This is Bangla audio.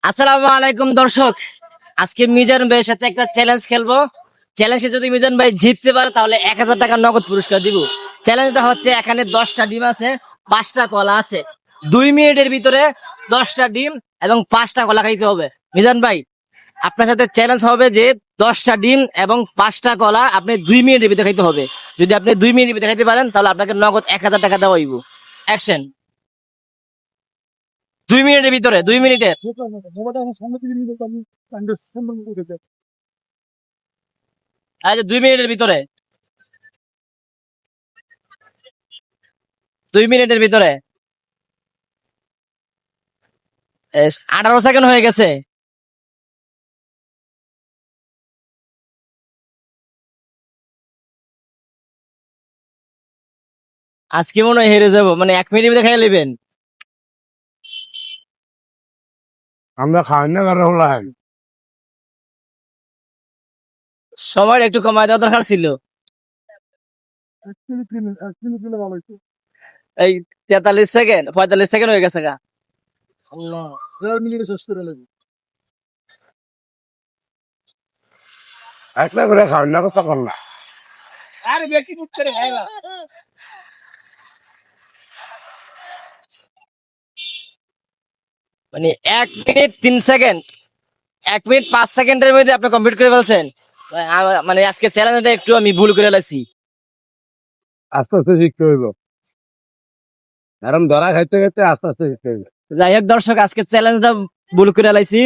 আসসালামু আলাইকুম দর্শক, আজকে মিজান ভাইয়ের সাথে একটা চ্যালেঞ্জ খেলবো। চ্যালেঞ্জে যদি মিজান ভাই জিততে পারে তাহলে 1,000 টাকা নগদ পুরস্কার দিব। চ্যালেঞ্জটা হচ্ছে, এখানে 10টা ডিম আছে, 5টা কলা আছে। 2 মিনিটের ভিতরে 10টা ডিম এবং 5টা কলা খাইতে হবে। মিজান ভাই, আপনার সাথে চ্যালেঞ্জ হবে যে 10টা ডিম এবং 5টা কলা আপনি 2 মিনিটের ভিতরে খাইতে হবে। যদি আপনি 2 মিনিটের ভিতরে খাইতে পারেন তাহলে আপনাকে নগদ 1,000 টাকা দেওয়া হইব। অ্যাকশন। 2 মিনিটের ভিতরে, 2 মিনিটে। আচ্ছা, 2 মিনিটের ভিতরে, 2 মিনিটের ভিতরে। 18 সেকেন্ড হয়ে গেছে। আজকে মনে হয় হেরে যাবো, মানে 1 মিনিটের ভিতরে খাইয়ে নেবেন। আমরা খাই না কারণ হলো সময় একটু কমায় দেওয়া দরকার ছিল। এই 43 সেকেন্ড, 45 সেকেন্ড হয়ে গেছে গা। একটা করে খাই না কথা কর না মানে 1 মিনিট 3 সেকেন্ড, 1 মিনিট 5 সেকেন্ডের মধ্যে আপনি কমপ্লিট করে ফেলছেন। মানে আজকে চ্যালেঞ্জটা একটু আমি ভুল করে লাইছি। আস্তে আস্তে শিখতে হইব কারণ ধরা খাইতে খাইতে আস্তে আস্তে শিখতে হইব যাই হোক দর্শক, আজকে চ্যালেঞ্জটা ভুল করে লাইছি।